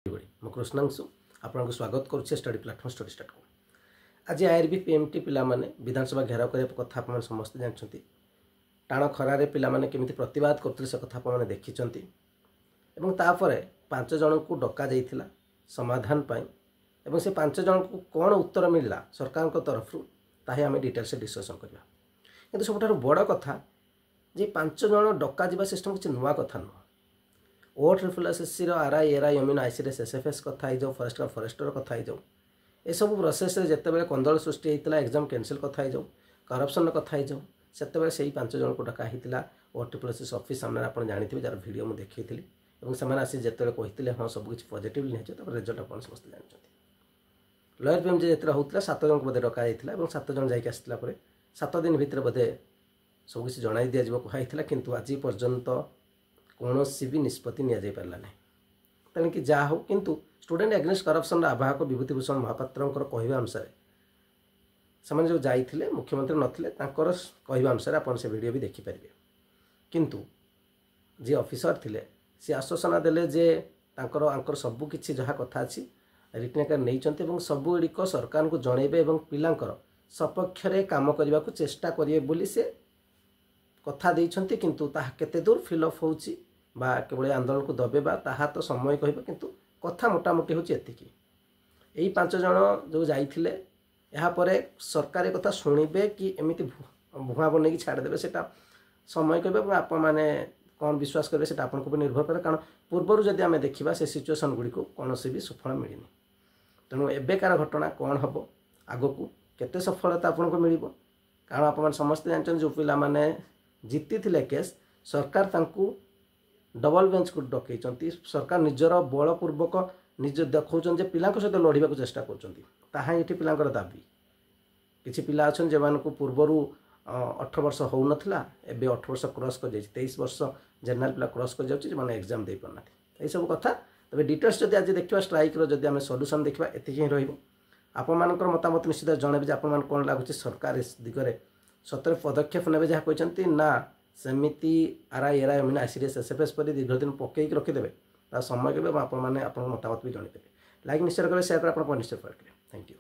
ମୁଁ କୃଷ୍ଣାଂଶୁ ଆପଣଙ୍କୁ ସ୍ୱାଗତ କରୁଛି ଷ୍ଟଡି ପ୍ଲାଟଫର୍ମ ଷ୍ଟଡି ଷ୍ଟାର୍ଟ କୁ। ଆଜି ଆଇଆରବି ପିଏମଟି ପିଲାମାନେ ବିଧାନସଭା ଘେରାव କରିବା କଥା ଆପଣମାନେ ସମସ୍ତେ ଜାଣିଛନ୍ତି। ଟାଣ ଖରାରେ ପିଲାମାନେ କେମିତି ପ୍ରତିବାଦ କରୁଥିଲେ ସେ କଥା ଆପଣମାନେ ଦେଖିଛନ୍ତି ଏବଂ ତାପରେ 5 ଜଣଙ୍କୁ ଡକାଯାଇଥିଲା ସମାଧାନ ପାଇଁ ଏବଂ ସେ 5 ଜଣଙ୍କୁ କ'ଣ ଉତ୍ତର ମିଳିଲା ସରକାରଙ୍କ ତରଫରୁ ତାହା ଆମେ ଡିଟେଲ୍ସରେ ଡିସ୍କସନ୍ କରିବା। କିନ୍ତୁ ସବୁଠାରୁ ବଡ଼ କଥା ଯେ 5 ଜଣ ଡକାଯିବା ସିଷ୍ଟମ୍ କିଛି ନୂଆ କଥା ନୁହଁ। OSSC RI ERI ଅମିନ ICDS SFS କଥା ହେଇଯାଉ ଫରେଷ୍ଟର କଥା ହେଇଯାଉ ଏସବୁ ପ୍ରୋସେସରେ ଯେତେବେଳେ କନ୍ଦଳ ସୃଷ୍ଟି ହେଇଥିଲା ଏକ୍ଜାମ୍ କ୍ୟାନସେଲ୍ କଥା ହେଇଯାଉ କରପ୍ସନ୍ର କଥା ହେଇଯାଉ ସେତେବେଳେ ସେଇ 5 ଜଣଙ୍କୁ ଡକା ହେଇଥିଲା OSSC ଅଫିସ୍ ସାମ୍ନାରେ ଆପଣ ଜାଣିଥିବେ ଯାହାର ଭିଡ଼ିଓ ମୁଁ ଦେଖେଇଥିଲି ଏବଂ ସେମାନେ ଆସି ଯେତେବେଳେ କହିଥିଲେ ହଁ ସବୁକିଛି ପଜିଟିଭଲି ନେଇଛି ତାପରେ ରେଜଲ୍ଟ ଆପଣ ସମସ୍ତେ ଜାଣିଛନ୍ତି। ଲୟର ପିଏମ୍ ଯେତେବେଳେ ହେଉଥିଲା 7 ଜଣଙ୍କୁ ବୋଧେ ଡକା ଯାଇଥିଲା ଏବଂ 7 ଜଣ ଯାଇକି ଆସିଥିଲା ପରେ 7 ଦିନ ଭିତରେ ବୋଧେ ସବୁକିଛି ଜଣାଇ ଦିଆଯିବ କୁହାଯାଇଥିଲା କିନ୍ତୁ ଆଜି ପର୍ଯ୍ୟନ୍ତ କୌଣସି ବି ନିଷ୍ପତ୍ତି ନିଆଯାଇପାରିଲା ନାହିଁ। ତେଣିକି ଯାହା ହେଉ କିନ୍ତୁ ଷ୍ଟୁଡେଣ୍ଟ ଏଗେନ୍ଷ୍ଟ କରପ୍ସନର ଆବାହକ ବିଭୂତିଭୂଷଣ ମହାପାତ୍ରଙ୍କର କହିବା ଅନୁସାରେ ସେମାନେ ଯେଉଁ ଯାଇଥିଲେ ମୁଖ୍ୟମନ୍ତ୍ରୀ ନଥିଲେ ତାଙ୍କର କହିବା ଅନୁସାରେ ଆପଣ ସେ ଭିଡ଼ିଓ ବି ଦେଖିପାରିବେ। କିନ୍ତୁ ଯିଏ ଅଫିସର ଥିଲେ ସେ ଆଶ୍ୱାସନା ଦେଲେ ଯେ ତାଙ୍କର ସବୁକିଛି ଯାହା କଥା ଅଛି ରିଟର୍ଣ୍ଣ ଆକାରରେ ନେଇଛନ୍ତି ଏବଂ ସବୁଗୁଡ଼ିକ ସରକାରଙ୍କୁ ଜଣାଇବେ ଏବଂ ପିଲାଙ୍କର ସପକ୍ଷରେ କାମ କରିବାକୁ ଚେଷ୍ଟା କରିବେ ବୋଲି ସେ କଥା ଦେଇଛନ୍ତି। କିନ୍ତୁ ତାହା କେତେ ଦୂର ଫିଲ୍ଅପ୍ ହେଉଛି ବା କେବଳ ଆନ୍ଦୋଳନକୁ ଦବେଇବା ତାହା ତ ସମୟ କହିବ କିନ୍ତୁ କଥା ମୋଟାମୋଟି ହେଉଛି ଏତିକି। ଏଇ 5 ଜଣ ଯେଉଁ ଯାଇଥିଲେ ଏହାପରେ ସରକାର ଏ କଥା ଶୁଣିବେ କି ଏମିତି ଭୁଆଁ ବନେଇକି ଛାଡ଼ିଦେବେ ସେଟା ସମୟ କହିବେ ଏବଂ ଆପଣମାନେ କ'ଣ ବିଶ୍ୱାସ କରିବେ ସେଟା ଆପଣଙ୍କ ଉପରେ ନିର୍ଭର କରେ। କାରଣ ପୂର୍ବରୁ ଯଦି ଆମେ ଦେଖିବା ସେ ସିଚୁଏସନ୍ ଗୁଡ଼ିକୁ କୌଣସି ବି ସଫଳ ମିଳିନି। ତେଣୁ ଏବେକାର ଘଟଣା କ'ଣ ହେବ ଆଗକୁ କେତେ ସଫଳତା ଆପଣଙ୍କୁ ମିଳିବ କାରଣ ଆପଣମାନେ ସମସ୍ତେ ଜାଣିଛନ୍ତି ଯେଉଁ ପିଲାମାନେ ଜିତିଥିଲେ କେସ୍ ସରକାର ତାଙ୍କୁ ଡବଲ ବେଞ୍ଚକୁ ଡକେଇଛନ୍ତି। ସରକାର ନିଜର ବଳପୂର୍ବକ ନିଜ ଦେଖାଉଛନ୍ତି ଯେ ପିଲାଙ୍କ ସହିତ ଲଢ଼ିବାକୁ ଚେଷ୍ଟା କରୁଛନ୍ତି ତାହା ଏଠି ପିଲାଙ୍କର ଦାବି। କିଛି ପିଲା ଅଛନ୍ତି ଯେଉଁମାନଙ୍କୁ ପୂର୍ବରୁ 18 ବର୍ଷ ହେଉନଥିଲା ଏବେ 18 ବର୍ଷ କ୍ରସ୍ କରିଯାଇଛି 23 ବର୍ଷ ଜେନେରାଲ ପିଲା କ୍ରସ୍ କରିଯାଉଛି ଯେଉଁମାନେ ଏକ୍ଜାମ୍ ଦେଇପାରୁନାହାନ୍ତି ଏହିସବୁ କଥା। ତେବେ ଡିଟେଲ୍ସ ଯଦି ଆଜି ଦେଖିବା ଷ୍ଟ୍ରାଇକ୍ର ଯଦି ଆମେ ସଲ୍ୟୁସନ୍ ଦେଖିବା ଏତିକି ହିଁ ରହିବ। ଆପଣମାନଙ୍କର ମତାମତ ନିଶ୍ଚିତ ଜଣାଇବେ ଯେ ଆପଣମାନଙ୍କୁ କ'ଣ ଲାଗୁଛି ସରକାର ଏ ଦିଗରେ ସତରେ ପଦକ୍ଷେପ ନେବେ ଯାହା କହିଛନ୍ତି ନା ସେମିତି RI ERI ଅମିନ ICDS SFS ପରି ଦୀର୍ଘ ଦିନ ପକାଇକି ରଖିଦେବେ ତା ସମୟ କେବେ ଏବଂ ଆପଣମାନେ ଆପଣଙ୍କ ମତାମତ ବି ଜଣାଇଦେବେ। ଲାଇକ୍ ନିଶ୍ଚୟ କରିବେ ସେୟାର କରି ଆପଣ ନିଶ୍ଚୟ କରିବେ। Thank you.